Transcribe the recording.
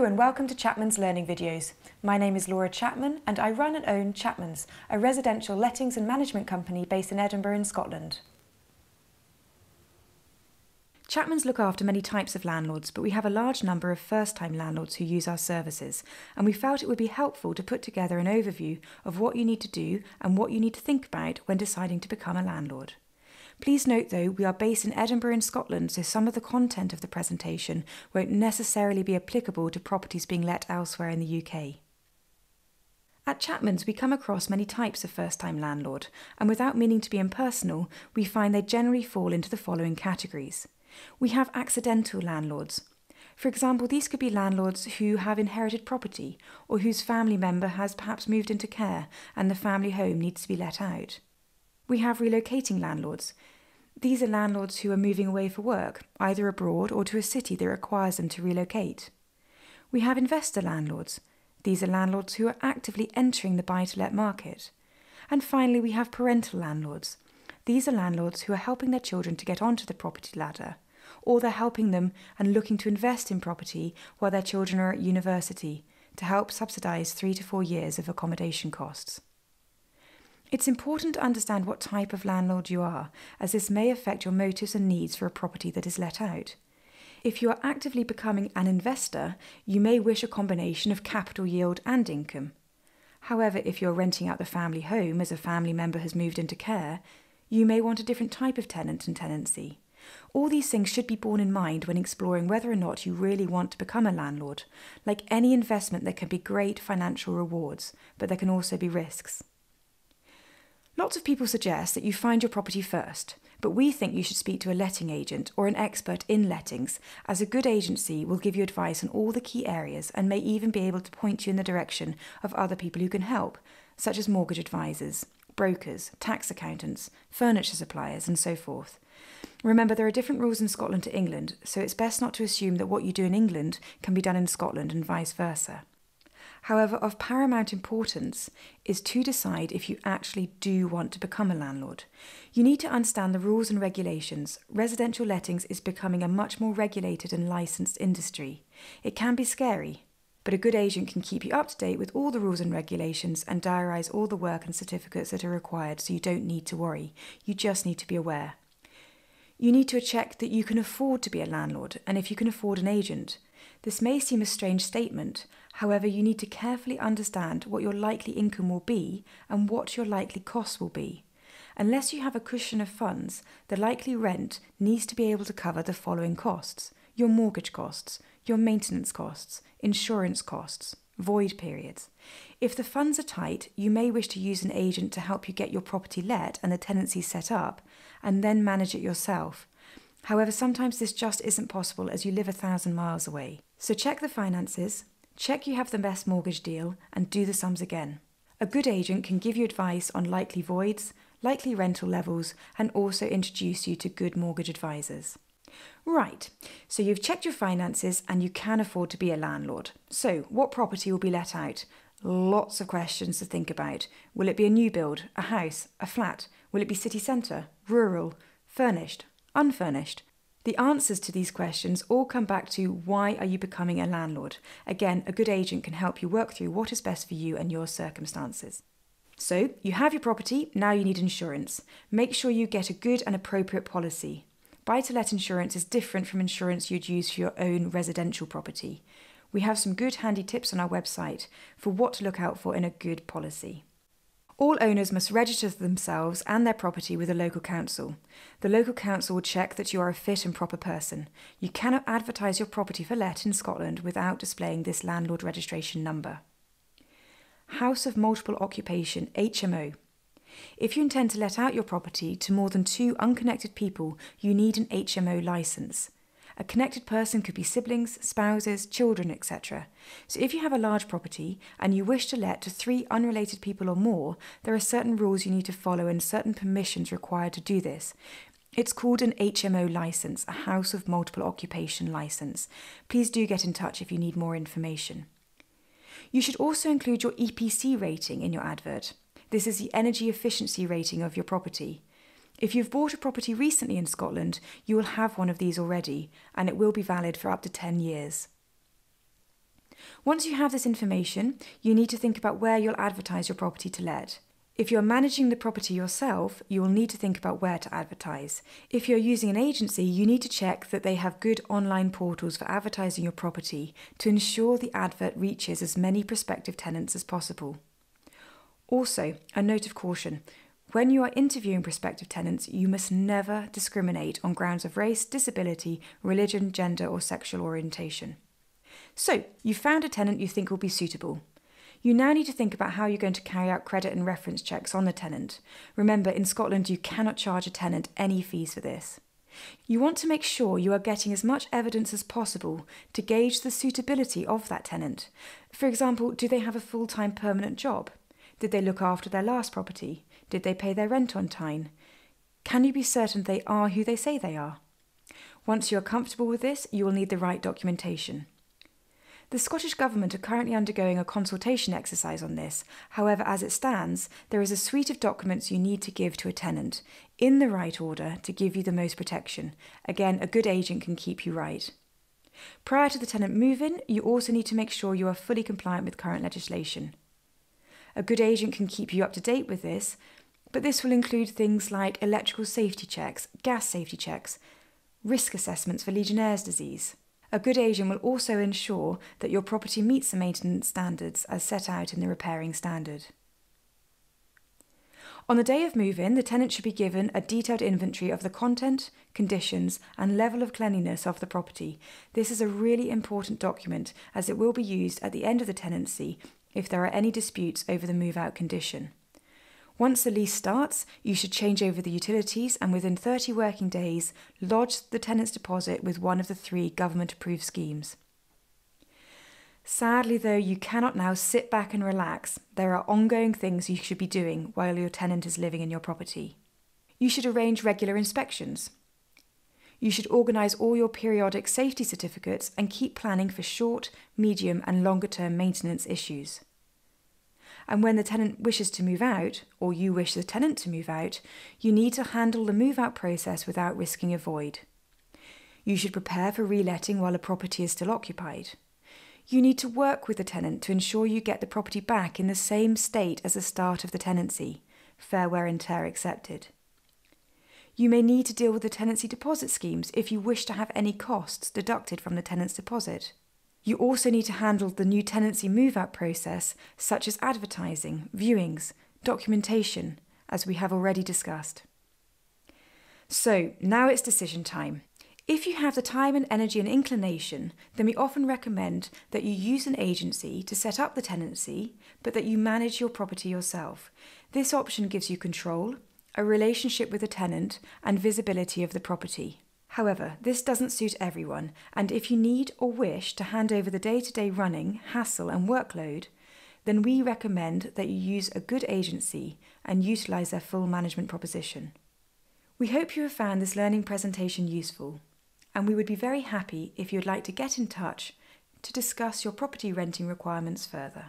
Hello and welcome to Chapman's Learning Videos. My name is Laura Chapman and I run and own Chapman's, a residential lettings and management company based in Edinburgh in Scotland. Chapman's look after many types of landlords, but we have a large number of first-time landlords who use our services, and we felt it would be helpful to put together an overview of what you need to do and what you need to think about when deciding to become a landlord. Please note though, we are based in Edinburgh in Scotland, so some of the content of the presentation won't necessarily be applicable to properties being let elsewhere in the UK. At Chapman's, we come across many types of first-time landlord, and without meaning to be impersonal, we find they generally fall into the following categories. We have accidental landlords. For example, these could be landlords who have inherited property, or whose family member has perhaps moved into care and the family home needs to be let out. We have relocating landlords. These are landlords who are moving away for work, either abroad or to a city that requires them to relocate. We have investor landlords. These are landlords who are actively entering the buy-to-let market. And finally, we have parental landlords. These are landlords who are helping their children to get onto the property ladder, or they're helping them and looking to invest in property while their children are at university to help subsidise 3 to 4 years of accommodation costs. It's important to understand what type of landlord you are, as this may affect your motives and needs for a property that is let out. If you are actively becoming an investor, you may wish a combination of capital yield and income. However, if you're renting out the family home as a family member has moved into care, you may want a different type of tenant and tenancy. All these things should be borne in mind when exploring whether or not you really want to become a landlord. Like any investment, there can be great financial rewards, but there can also be risks. Lots of people suggest that you find your property first, but we think you should speak to a letting agent or an expert in lettings, as a good agency will give you advice on all the key areas and may even be able to point you in the direction of other people who can help, such as mortgage advisors, brokers, tax accountants, furniture suppliers, and so forth. Remember, there are different rules in Scotland to England, so it's best not to assume that what you do in England can be done in Scotland and vice versa. However, of paramount importance is to decide if you actually do want to become a landlord. You need to understand the rules and regulations. Residential lettings is becoming a much more regulated and licensed industry. It can be scary, but a good agent can keep you up to date with all the rules and regulations and diarise all the work and certificates that are required, so you don't need to worry. You just need to be aware. You need to check that you can afford to be a landlord and if you can afford an agent. This may seem a strange statement, however you need to carefully understand what your likely income will be and what your likely costs will be. Unless you have a cushion of funds, the likely rent needs to be able to cover the following costs: your mortgage costs, your maintenance costs, insurance costs, void periods. If the funds are tight, you may wish to use an agent to help you get your property let and the tenancy set up, and then manage it yourself. However, sometimes this just isn't possible as you live 1,000 miles away. So check the finances, check you have the best mortgage deal, and do the sums again. A good agent can give you advice on likely voids, likely rental levels, and also introduce you to good mortgage advisors. Right, so you've checked your finances and you can afford to be a landlord. So, what property will be let out? Lots of questions to think about. Will it be a new build, a house, a flat? Will it be city centre, rural, furnished, unfurnished? The answers to these questions all come back to why are you becoming a landlord? Again, a good agent can help you work through what is best for you and your circumstances. So, you have your property, now you need insurance. Make sure you get a good and appropriate policy. Buy-to-let insurance is different from insurance you'd use for your own residential property. We have some good handy tips on our website for what to look out for in a good policy. All owners must register themselves and their property with a local council. The local council will check that you are a fit and proper person. You cannot advertise your property for let in Scotland without displaying this landlord registration number. House of Multiple Occupation, HMO. If you intend to let out your property to more than 2 unconnected people, you need an HMO licence. A connected person could be siblings, spouses, children, etc. So if you have a large property and you wish to let to 3 unrelated people or more, there are certain rules you need to follow and certain permissions required to do this. It's called an HMO licence, a House of Multiple Occupation licence. Please do get in touch if you need more information. You should also include your EPC rating in your advert. This is the energy efficiency rating of your property. If you've bought a property recently in Scotland, you will have one of these already, and it will be valid for up to 10 years. Once you have this information, you need to think about where you'll advertise your property to let. If you're managing the property yourself, you will need to think about where to advertise. If you're using an agency, you need to check that they have good online portals for advertising your property to ensure the advert reaches as many prospective tenants as possible. Also, a note of caution. When you are interviewing prospective tenants, you must never discriminate on grounds of race, disability, religion, gender, or sexual orientation. So, you've found a tenant you think will be suitable. You now need to think about how you're going to carry out credit and reference checks on the tenant. Remember, in Scotland, you cannot charge a tenant any fees for this. You want to make sure you are getting as much evidence as possible to gauge the suitability of that tenant. For example, do they have a full-time permanent job? Did they look after their last property? Did they pay their rent on time? Can you be certain they are who they say they are? Once you are comfortable with this, you will need the right documentation. The Scottish Government are currently undergoing a consultation exercise on this. However, as it stands, there is a suite of documents you need to give to a tenant, in the right order, to give you the most protection. Again, a good agent can keep you right. Prior to the tenant move-in, you also need to make sure you are fully compliant with current legislation. A good agent can keep you up to date with this, but this will include things like electrical safety checks, gas safety checks, risk assessments for Legionnaire's disease. A good agent will also ensure that your property meets the maintenance standards as set out in the repairing standard. On the day of move-in, the tenant should be given a detailed inventory of the content, conditions, and level of cleanliness of the property. This is a really important document as it will be used at the end of the tenancy if there are any disputes over the move-out condition. Once the lease starts, you should change over the utilities and within 30 working days, lodge the tenant's deposit with one of the 3 government-approved schemes. Sadly though, you cannot now sit back and relax. There are ongoing things you should be doing while your tenant is living in your property. You should arrange regular inspections. You should organise all your periodic safety certificates and keep planning for short, medium and longer-term maintenance issues. And when the tenant wishes to move out, or you wish the tenant to move out, you need to handle the move-out process without risking a void. You should prepare for reletting while a property is still occupied. You need to work with the tenant to ensure you get the property back in the same state as the start of the tenancy, fair wear and tear accepted. You may need to deal with the tenancy deposit schemes if you wish to have any costs deducted from the tenant's deposit. You also need to handle the new tenancy move-out process, such as advertising, viewings, documentation, as we have already discussed. So, now it's decision time. If you have the time and energy and inclination, then we often recommend that you use an agency to set up the tenancy, but that you manage your property yourself. This option gives you control, a relationship with the tenant, and visibility of the property. However, this doesn't suit everyone, and if you need or wish to hand over the day-to-day running, hassle and workload, then we recommend that you use a good agency and utilise their full management proposition. We hope you have found this learning presentation useful, and we would be very happy if you would like to get in touch to discuss your property renting requirements further.